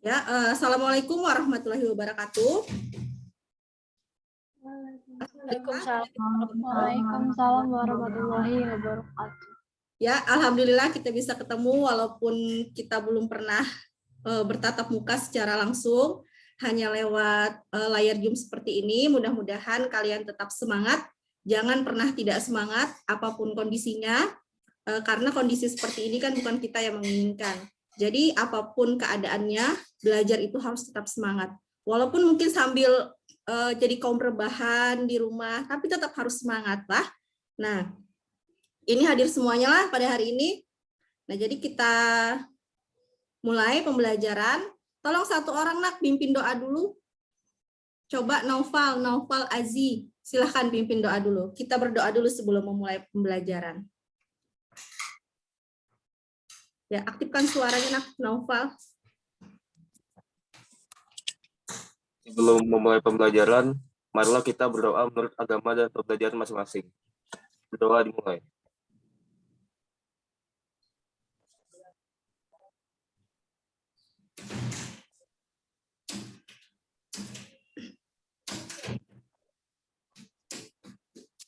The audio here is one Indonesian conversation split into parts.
Ya, Assalamualaikum warahmatullahi wabarakatuh. Waalaikumsalam warahmatullahi wabarakatuh. Ya, alhamdulillah kita bisa ketemu walaupun kita belum pernah bertatap muka secara langsung, hanya lewat layar Zoom seperti ini. Mudah-mudahan kalian tetap semangat, jangan pernah tidak semangat apapun kondisinya, karena kondisi seperti ini kan bukan kita yang menginginkan. Jadi apapun keadaannya, belajar itu harus tetap semangat. Walaupun mungkin sambil jadi kaum rebahan di rumah, tapi tetap harus semangat lah. Nah, ini hadir semuanya lah pada hari ini. Nah, jadi kita mulai pembelajaran. Tolong satu orang nak pimpin doa dulu. Coba Naufal Azi, silahkan pimpin doa dulu. Kita berdoa dulu sebelum memulai pembelajaran. Ya, aktifkan suaranya nak Naufal. Sebelum memulai pembelajaran, marilah kita berdoa menurut agama dan pembelajaran masing-masing. Berdoa dimulai.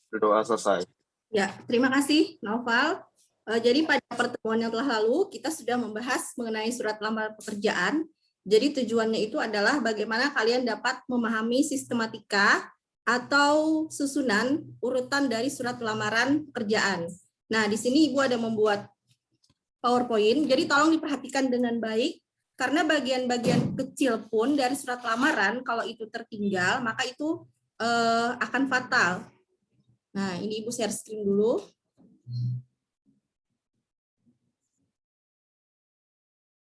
Berdoa selesai. Ya, terima kasih Naufal. Jadi pada pertemuan yang telah lalu, kita sudah membahas mengenai surat lamaran pekerjaan. Jadi tujuannya itu adalah bagaimana kalian dapat memahami sistematika atau susunan urutan dari surat lamaran pekerjaan. Nah, di sini Ibu ada membuat PowerPoint, jadi tolong diperhatikan dengan baik, karena bagian-bagian kecil pun dari surat lamaran, kalau itu tertinggal, maka itu akan fatal. Nah, ini Ibu share screen dulu.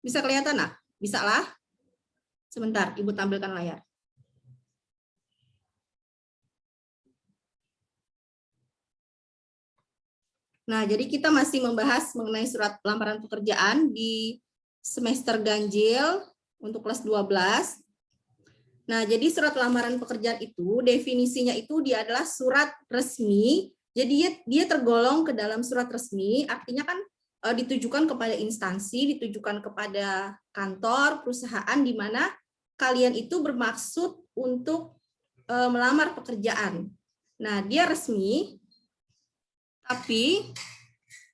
Bisa kelihatan, nak? Bisa lah? Sebentar, Ibu tampilkan layar. Nah, jadi kita masih membahas mengenai surat lamaran pekerjaan di semester ganjil untuk kelas 12. Nah, jadi surat lamaran pekerjaan itu, definisinya itu dia adalah surat resmi. Jadi dia tergolong ke dalam surat resmi, artinya kan ditujukan kepada instansi, ditujukan kepada kantor, perusahaan, di mana kalian itu bermaksud untuk melamar pekerjaan. Nah, dia resmi, tapi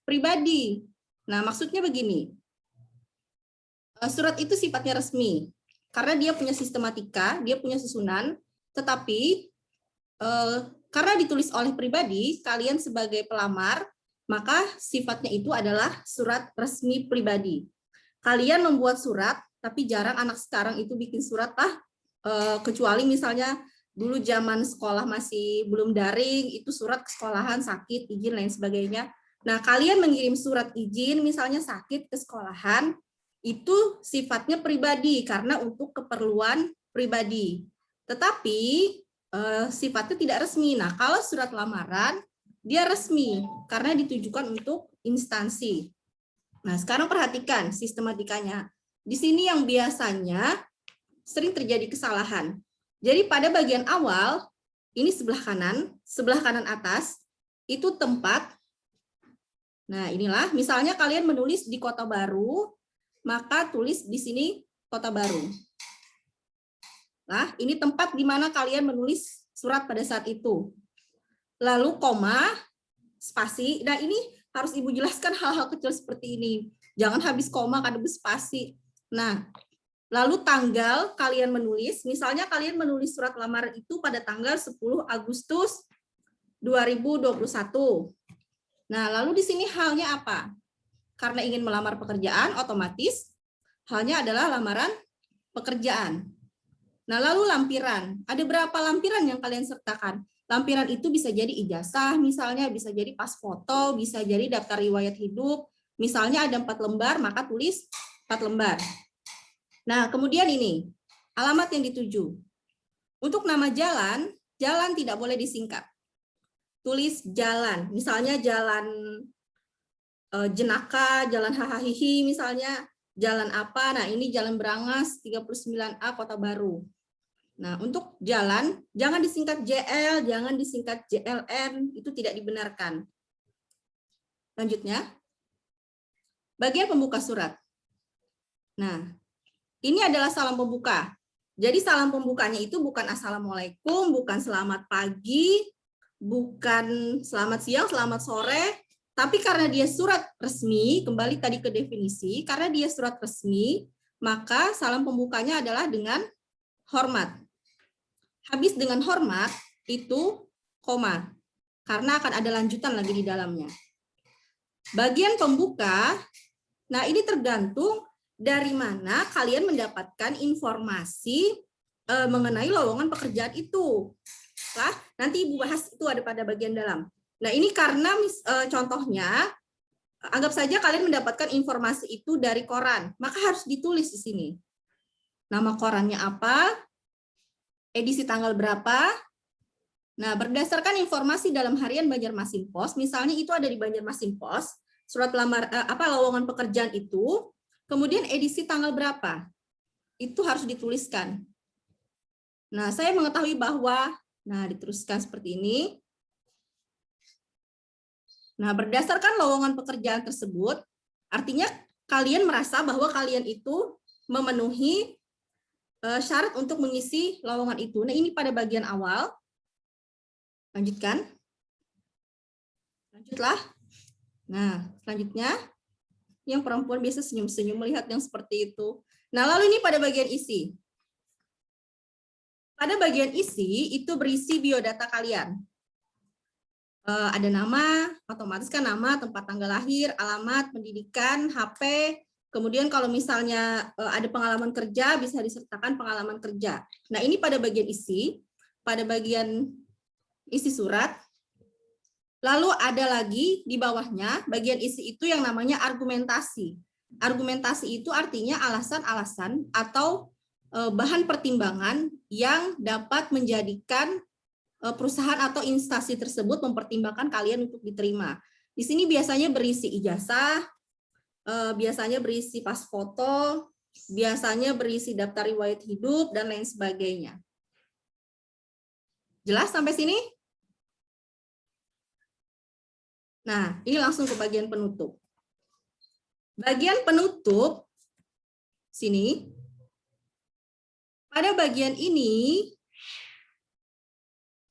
pribadi. Nah, maksudnya begini, surat itu sifatnya resmi, karena dia punya sistematika, dia punya susunan, tetapi karena ditulis oleh pribadi, kalian sebagai pelamar, maka sifatnya itu adalah surat resmi pribadi. Kalian membuat surat, tapi jarang anak sekarang itu bikin surat lah, kecuali misalnya dulu zaman sekolah masih belum daring, itu surat ke sekolahan, sakit, izin, lain sebagainya. Nah, kalian mengirim surat izin, misalnya sakit ke sekolahan, itu sifatnya pribadi, karena untuk keperluan pribadi. Tetapi sifatnya tidak resmi. Nah, kalau surat lamaran, dia resmi, karena ditujukan untuk instansi. Nah, sekarang perhatikan sistematikanya. Di sini yang biasanya sering terjadi kesalahan. Jadi pada bagian awal, ini sebelah kanan atas, itu tempat. Nah, inilah, misalnya kalian menulis di Kota Baru, maka tulis di sini Kota Baru. Nah, ini tempat di mana kalian menulis surat pada saat itu. Lalu koma, spasi. Nah, ini harus Ibu jelaskan hal-hal kecil seperti ini. Jangan habis koma, kadang spasi. Nah, lalu tanggal kalian menulis, misalnya kalian menulis surat lamaran itu pada tanggal 10 Agustus 2021. Nah, lalu di sini halnya apa? Karena ingin melamar pekerjaan, otomatis halnya adalah lamaran pekerjaan. Nah, lalu lampiran. Ada berapa lampiran yang kalian sertakan? Lampiran itu bisa jadi ijazah, misalnya bisa jadi pas foto, bisa jadi daftar riwayat hidup. Misalnya ada 4 lembar, maka tulis 4 lembar. Nah, kemudian ini, alamat yang dituju. Untuk nama jalan, jalan tidak boleh disingkat. Tulis jalan, misalnya jalan Jenaka, jalan Hahahihi, misalnya jalan apa. Nah, ini Jalan Berangas 39A Kota Baru. Nah, untuk jalan, jangan disingkat JL, jangan disingkat JLN, itu tidak dibenarkan. Lanjutnya, bagian pembuka surat. Nah, Ini adalah salam pembuka. Jadi salam pembukanya itu bukan assalamualaikum, bukan selamat pagi, bukan selamat siang, selamat sore, tapi karena dia surat resmi, kembali tadi ke definisi, karena dia surat resmi, maka salam pembukanya adalah dengan hormat. Habis dengan hormat itu koma, karena akan ada lanjutan lagi di dalamnya. Bagian pembuka, nah ini tergantung dari mana kalian mendapatkan informasi mengenai lowongan pekerjaan itu. Nah, nanti Ibu bahas itu ada pada bagian dalam. Nah, ini karena contohnya, anggap saja kalian mendapatkan informasi itu dari koran, maka harus ditulis di sini. Nama korannya apa, edisi tanggal berapa. Nah, berdasarkan informasi dalam harian Banjarmasin Pos, misalnya itu ada di Banjarmasin Pos, surat lowongan pekerjaan itu, kemudian edisi tanggal berapa, itu harus dituliskan. Nah, saya mengetahui bahwa, nah diteruskan seperti ini. Nah, berdasarkan lowongan pekerjaan tersebut, artinya kalian merasa bahwa kalian itu memenuhi syarat untuk mengisi lowongan itu. Nah, ini pada bagian awal. Lanjutkan. Lanjutlah. Nah, selanjutnya. Yang perempuan biasa senyum-senyum melihat yang seperti itu. Nah, lalu ini pada bagian isi. Pada bagian isi, itu berisi biodata kalian. Ada nama, otomatis kan nama, tempat tanggal lahir, alamat, pendidikan, HP, kemudian kalau misalnya ada pengalaman kerja, bisa disertakan pengalaman kerja. Nah, ini pada bagian isi, pada bagian isi surat. Lalu ada lagi di bawahnya, bagian isi itu yang namanya argumentasi. Argumentasi itu artinya alasan-alasan atau bahan pertimbangan yang dapat menjadikan perusahaan atau instansi tersebut mempertimbangkan kalian untuk diterima. Di sini biasanya berisi ijazah, biasanya berisi pas foto, biasanya berisi daftar riwayat hidup, dan lain sebagainya. Jelas sampai sini? Nah, ini langsung ke bagian penutup. Bagian penutup, sini. Pada bagian ini,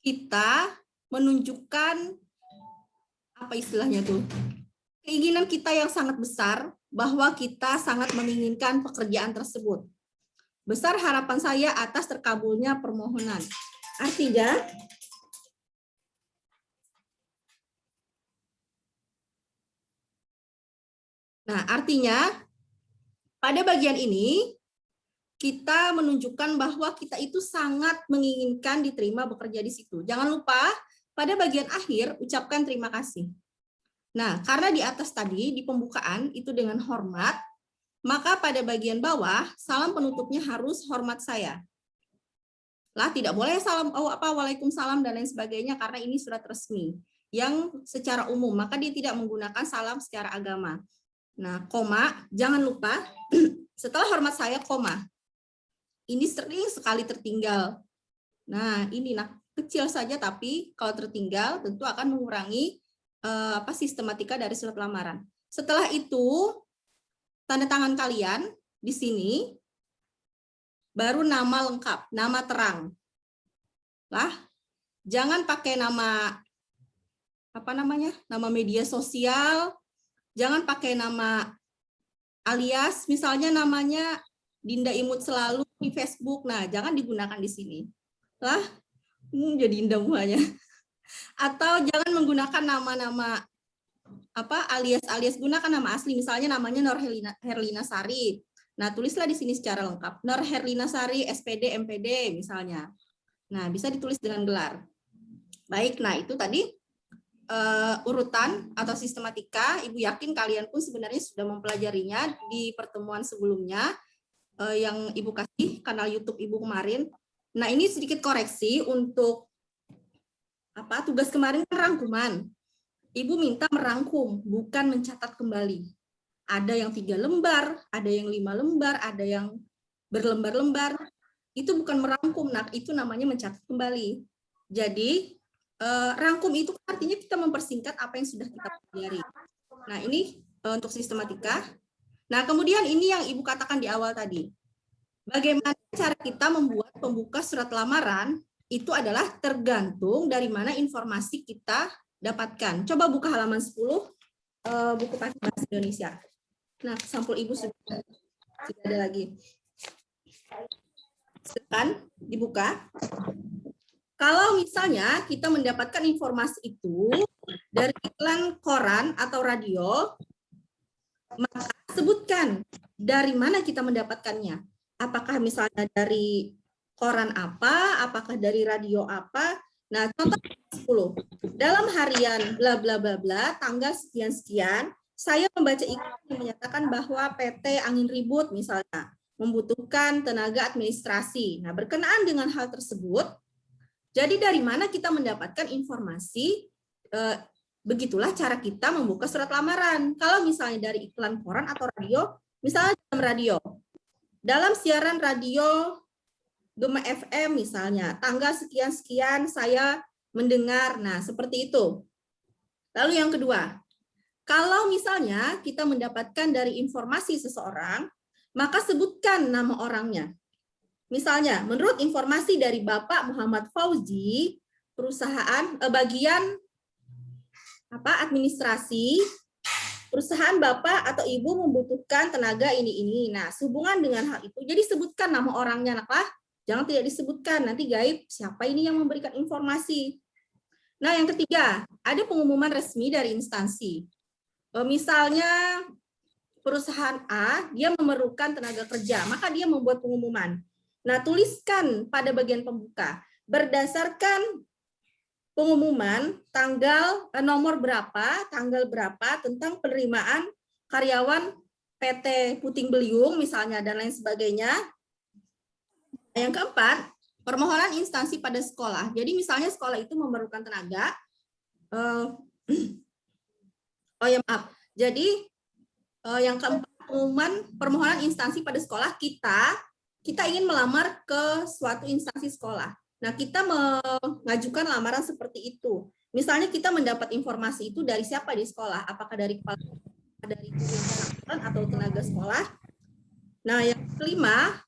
kita menunjukkan, apa istilahnya tuh, keinginan kita yang sangat besar, bahwa kita sangat menginginkan pekerjaan tersebut. Besar harapan saya atas terkabulnya permohonan. Artinya, pada bagian ini, kita menunjukkan bahwa kita itu sangat menginginkan diterima bekerja di situ. Jangan lupa, pada bagian akhir, ucapkan terima kasih. Nah, karena di atas tadi, di pembukaan, itu dengan hormat, maka pada bagian bawah, salam penutupnya harus hormat saya. Lah, tidak boleh salam, waalaikumsalam, dan lain sebagainya, karena ini surat resmi, yang secara umum, maka dia tidak menggunakan salam secara agama. Nah, koma, jangan lupa, setelah hormat saya, koma. Ini sering sekali tertinggal. Nah, ini kecil saja, tapi kalau tertinggal tentu akan mengurangi sistematika dari surat lamaran. Setelah itu, tanda tangan kalian di sini, baru nama lengkap, nama terang. Lah, jangan pakai nama, nama media sosial, jangan pakai nama alias, misalnya namanya Dinda Imut Selalu di Facebook. Nah, jangan digunakan di sini. Lah, jadi indah mukanya. Atau jangan menggunakan nama-nama alias, gunakan nama asli. Misalnya namanya Nur Herlina Sari. Nah, tulislah di sini secara lengkap. Nur Herlina Sari, SPD, MPD misalnya. Nah, bisa ditulis dengan gelar. Baik, nah itu tadi urutan atau sistematika. Ibu yakin kalian pun sebenarnya sudah mempelajarinya di pertemuan sebelumnya yang Ibu kasih kanal YouTube Ibu kemarin. Nah, ini sedikit koreksi untuk tugas kemarin kan rangkuman. Ibu minta merangkum, bukan mencatat kembali. Ada yang 3 lembar, ada yang 5 lembar, ada yang berlembar-lembar. Itu bukan merangkum, itu namanya mencatat kembali. Jadi rangkum itu artinya kita mempersingkat apa yang sudah kita pelajari. Nah, ini untuk sistematika. Nah, kemudian ini yang Ibu katakan di awal tadi. Bagaimana cara kita membuat pembuka surat lamaran itu adalah tergantung dari mana informasi kita dapatkan. Coba buka halaman 10 buku paket bahasa Indonesia. Nah, sampul Ibu sudah tidak ada lagi. Silakan dibuka. Kalau misalnya kita mendapatkan informasi itu dari iklan koran atau radio, maka sebutkan dari mana kita mendapatkannya. Apakah misalnya dari koran apa, apakah dari radio apa. Nah, contoh 10. Dalam harian bla bla bla bla tanggal sekian-sekian, saya membaca iklan yang menyatakan bahwa PT Angin Ribut misalnya membutuhkan tenaga administrasi. Nah, berkenaan dengan hal tersebut, jadi dari mana kita mendapatkan informasi? Begitulah cara kita membuka surat lamaran. Kalau misalnya dari iklan koran atau radio, misalnya dalam radio, dalam siaran radio Gema FM misalnya, tanggal sekian-sekian saya mendengar, nah seperti itu. Lalu yang kedua, kalau misalnya kita mendapatkan dari informasi seseorang, maka sebutkan nama orangnya. Misalnya, menurut informasi dari Bapak Muhammad Fauzi, perusahaan bagian administrasi, perusahaan Bapak atau Ibu membutuhkan tenaga ini. Nah, sehubungan dengan hal itu, jadi sebutkan nama orangnya, naklah. Jangan tidak disebutkan, nanti gaib siapa ini yang memberikan informasi. Nah, yang ketiga, ada pengumuman resmi dari instansi. Misalnya, perusahaan A, dia memerlukan tenaga kerja, maka dia membuat pengumuman. Nah, tuliskan pada bagian pembuka, berdasarkan pengumuman tanggal nomor berapa, tanggal berapa tentang penerimaan karyawan PT Puting Beliung misalnya dan lain sebagainya. Yang keempat, permohonan instansi pada sekolah. Jadi misalnya sekolah itu memerlukan tenaga. Jadi yang keempat, pengumuman permohonan instansi pada sekolah, kita ingin melamar ke suatu instansi sekolah. Nah, kita mengajukan lamaran seperti itu. Misalnya kita mendapat informasi itu dari siapa di sekolah? Apakah dari kepala, dari guru atau tenaga sekolah? Nah, yang kelima,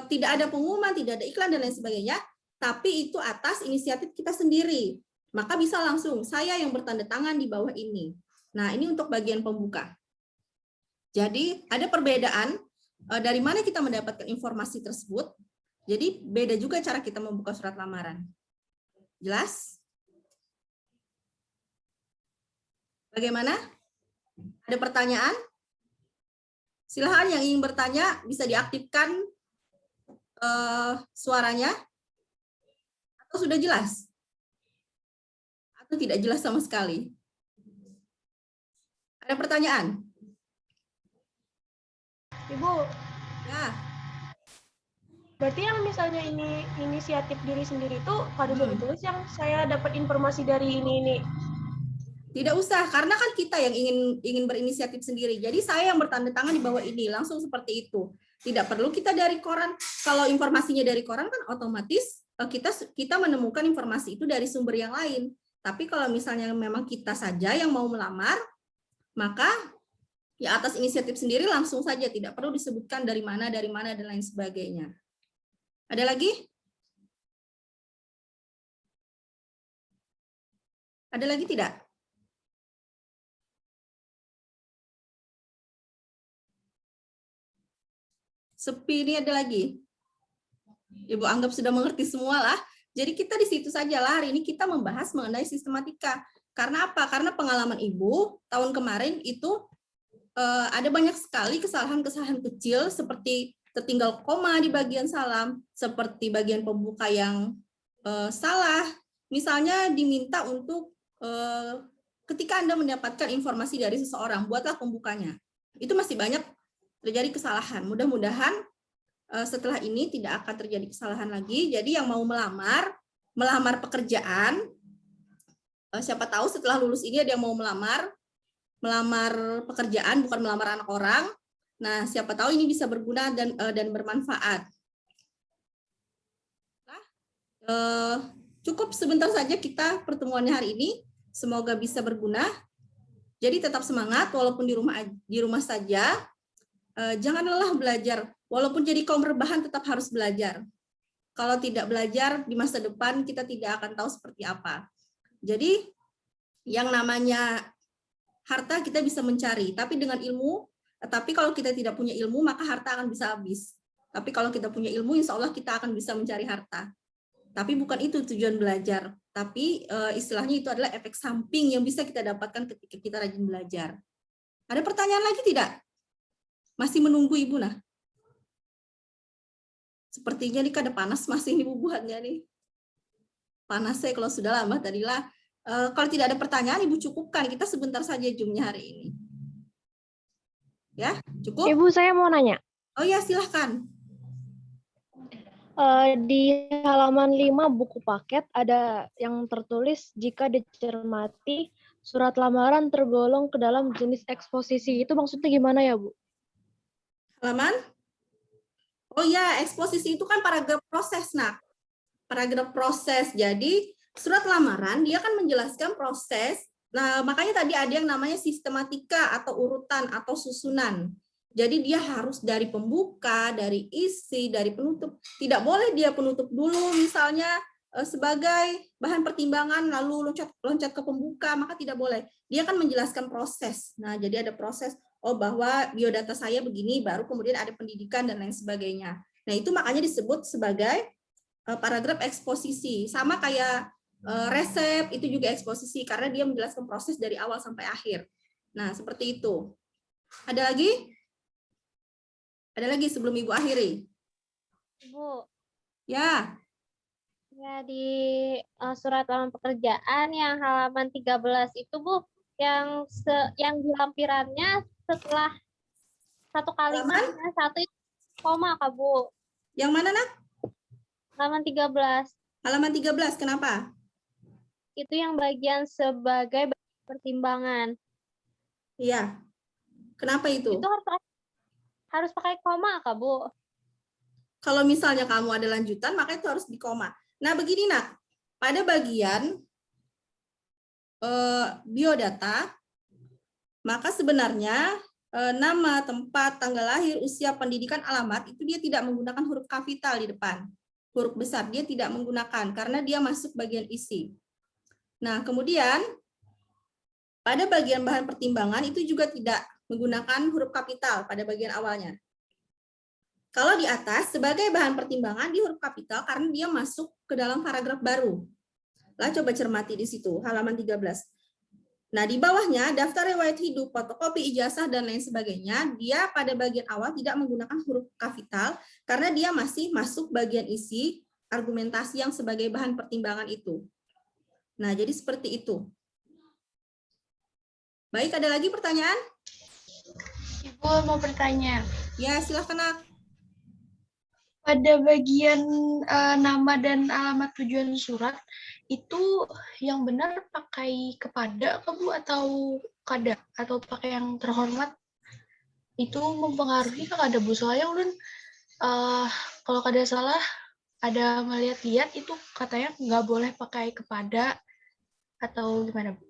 tidak ada pengumuman, tidak ada iklan dan lain sebagainya, tapi itu atas inisiatif kita sendiri. Maka bisa langsung saya yang bertanda tangan di bawah ini. Nah, ini untuk bagian pembuka. Jadi ada perbedaan dari mana kita mendapatkan informasi tersebut. Jadi beda juga cara kita membuka surat lamaran. Jelas? Bagaimana? Ada pertanyaan? Silahkan yang ingin bertanya bisa diaktifkan suaranya. Atau sudah jelas? Atau tidak jelas sama sekali? Ada pertanyaan? Ibu, Ya. berarti yang misalnya ini inisiatif diri sendiri itu harus ditulis yang saya dapat informasi dari ini. Tidak usah, karena kan kita yang ingin berinisiatif sendiri. Jadi saya yang bertanda tangan di bawah ini, langsung seperti itu. Tidak perlu kita dari koran. Kalau informasinya dari koran kan otomatis kita menemukan informasi itu dari sumber yang lain. Tapi kalau misalnya memang kita saja yang mau melamar, maka ya atas inisiatif sendiri langsung saja, tidak perlu disebutkan dari mana, dan lain sebagainya. Ada lagi? Ada lagi tidak? Sepi ini ada lagi? Ibu anggap sudah mengerti semua lah. Jadi kita di situ saja lah. Hari ini kita membahas mengenai sistematika. Karena apa? Karena pengalaman Ibu tahun kemarin itu ada banyak sekali kesalahan-kesalahan kecil seperti tertinggal koma di bagian salam, seperti bagian pembuka yang salah. Misalnya diminta untuk ketika Anda mendapatkan informasi dari seseorang, buatlah pembukanya. Itu masih banyak terjadi kesalahan. Mudah-mudahan setelah ini tidak akan terjadi kesalahan lagi. Jadi yang mau melamar pekerjaan, siapa tahu setelah lulus ini ada yang mau melamar pekerjaan, bukan melamar anak orang. Nah, siapa tahu ini bisa berguna dan bermanfaat. Cukup sebentar saja kita pertemuannya hari ini. Semoga bisa berguna. Jadi tetap semangat walaupun di rumah saja. Jangan lelah belajar walaupun jadi kaum rebahan tetap harus belajar. Kalau tidak belajar di masa depan kita tidak akan tahu seperti apa. Jadi yang namanya harta kita bisa mencari, tapi dengan ilmu. Tapi kalau kita tidak punya ilmu, maka harta akan bisa habis. Tapi kalau kita punya ilmu, insya Allah kita akan bisa mencari harta. Tapi bukan itu tujuan belajar. Tapi istilahnya itu adalah efek samping yang bisa kita dapatkan ketika kita rajin belajar. Ada pertanyaan lagi tidak? Masih menunggu Ibu nah? Sepertinya ini kada panas masih Ibu buatnya nih. Panas saya kalau sudah lama tadilah. Kalau tidak ada pertanyaan, Ibu cukupkan. Kita sebentar saja Zoom-nya hari ini. Ya, cukup? Ibu, saya mau nanya. Oh ya, silahkan. Di halaman 5 buku paket ada yang tertulis jika dicermati surat lamaran tergolong ke dalam jenis eksposisi. Itu maksudnya gimana ya, Bu? Halaman? Oh ya, eksposisi itu kan paragraf proses, nak. Paragraf proses. Jadi, surat lamaran dia kan menjelaskan proses. Nah, makanya tadi ada yang namanya sistematika atau urutan atau susunan. Jadi dia harus dari pembuka, dari isi, dari penutup. Tidak boleh dia penutup dulu misalnya sebagai bahan pertimbangan lalu loncat ke pembuka, maka tidak boleh. Dia kan menjelaskan proses. Nah, jadi ada proses bahwa biodata saya begini, baru kemudian ada pendidikan dan lain sebagainya. Nah, itu makanya disebut sebagai paragraf eksposisi. Sama kayak resep itu juga eksposisi karena dia menjelaskan proses dari awal sampai akhir. Nah, seperti itu. Ada lagi? Ada lagi sebelum Ibu akhiri? Bu, Ya. ya di surat lamaran pekerjaan yang halaman 13 itu Bu, yang lampirannya setelah satu kalimat satu itu koma Kak Bu. Yang mana, Nak? Halaman 13. Halaman 13, kenapa? Itu yang bagian sebagai pertimbangan. Iya. Kenapa itu? Itu harus pakai koma Kak Bu. Kalau misalnya kamu ada lanjutan, maka itu harus di koma. Nah, begini, Nak. Pada bagian biodata, maka sebenarnya nama, tempat, tanggal lahir, usia, pendidikan, alamat, itu dia tidak menggunakan huruf kapital di depan. Huruf besar dia tidak menggunakan, karena dia masuk bagian isi. Nah, kemudian pada bagian bahan pertimbangan itu juga tidak menggunakan huruf kapital pada bagian awalnya. Kalau di atas sebagai bahan pertimbangan di huruf kapital karena dia masuk ke dalam paragraf baru. Lah coba cermati di situ, halaman 13. Nah, di bawahnya daftar riwayat hidup, fotokopi ijazah dan lain sebagainya, dia pada bagian awal tidak menggunakan huruf kapital karena dia masih masuk bagian isi argumentasi yang sebagai bahan pertimbangan itu. Nah, jadi seperti itu. Baik, ada lagi pertanyaan? Ibu mau bertanya. Ya, silakan, Nak. Pada bagian nama dan alamat tujuan surat, itu yang benar pakai kepada ke Bu atau kada? Atau pakai yang terhormat? Itu mempengaruhi ke kada Bu? Soalnya ulun kalau kada salah, ada melihat-lihat itu katanya nggak boleh pakai kepada atau gimana Bu?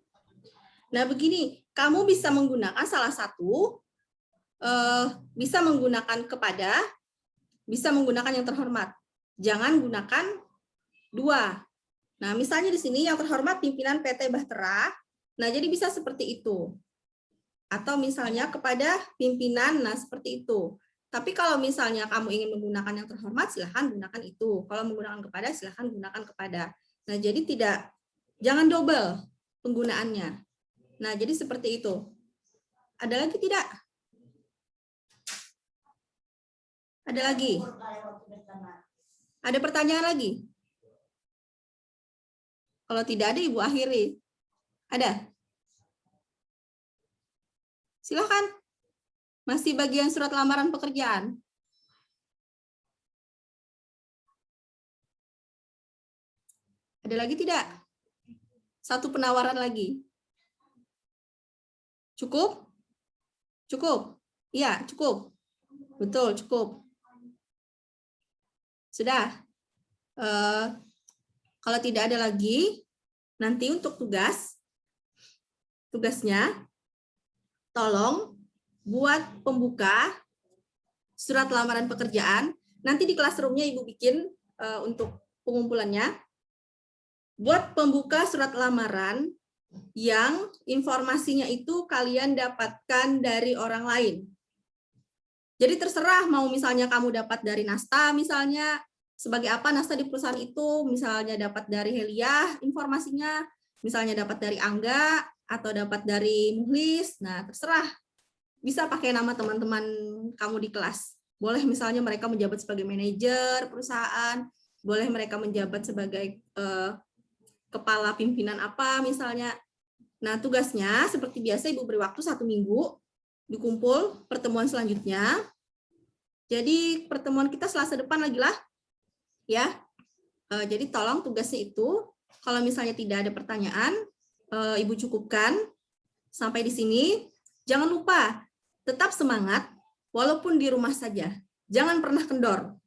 Nah, begini, kamu bisa menggunakan salah satu, bisa menggunakan kepada, bisa menggunakan yang terhormat. Jangan gunakan dua. Nah, misalnya di sini yang terhormat pimpinan PT Bahtera. Nah, jadi bisa seperti itu. Atau misalnya kepada pimpinan, nah seperti itu. Tapi kalau misalnya kamu ingin menggunakan yang terhormat, silahkan gunakan itu. Kalau menggunakan kepada, silahkan gunakan kepada. Nah, jadi jangan double penggunaannya. Nah, jadi seperti itu. Ada lagi tidak? Ada lagi? Ada pertanyaan lagi? Kalau tidak ada, Ibu akhiri. Ada? Silakan. Masih bagian surat lamaran pekerjaan. Ada lagi tidak? Satu penawaran lagi. Cukup? Cukup? Iya, cukup. Betul, cukup. Sudah. Kalau tidak ada lagi, nanti untuk tugasnya, tolong buat pembuka surat lamaran pekerjaan. Nanti di classroom-nya Ibu bikin untuk pengumpulannya. Buat pembuka surat lamaran yang informasinya itu kalian dapatkan dari orang lain. Jadi terserah mau misalnya kamu dapat dari Nasta misalnya, sebagai apa Nasta di perusahaan itu, misalnya dapat dari Heliah informasinya, misalnya dapat dari Angga, atau dapat dari Muhlis, nah terserah. Bisa pakai nama teman-teman kamu di kelas. Boleh misalnya mereka menjabat sebagai manajer perusahaan, boleh mereka menjabat sebagai kepala pimpinan apa misalnya. Nah tugasnya seperti biasa Ibu beri waktu 1 minggu, dikumpul pertemuan selanjutnya. Jadi pertemuan kita Selasa depan lagi lah, ya. Jadi tolong tugasnya itu, kalau misalnya tidak ada pertanyaan, Ibu cukupkan sampai di sini. Jangan lupa tetap semangat, walaupun di rumah saja. Jangan pernah kendor.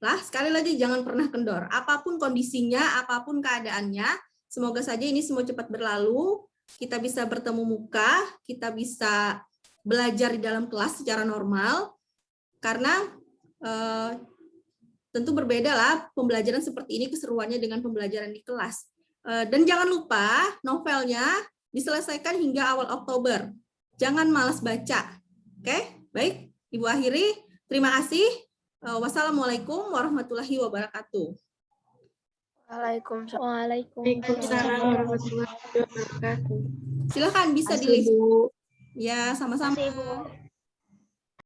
Lah, sekali lagi jangan pernah kendor. Apapun kondisinya, apapun keadaannya, semoga saja ini semua cepat berlalu. Kita bisa bertemu muka, kita bisa belajar di dalam kelas secara normal, karena tentu berbeda lah pembelajaran seperti ini keseruannya dengan pembelajaran di kelas. Dan jangan lupa novelnya diselesaikan hingga awal Oktober. Jangan malas baca. Oke, baik. Ibu akhiri. Terima kasih. Wassalamualaikum warahmatullahi wabarakatuh. Waalaikumsalam warahmatullahi wabarakatuh. Silakan bisa di-list. Ya, sama-sama. Terima kasih, Ibu.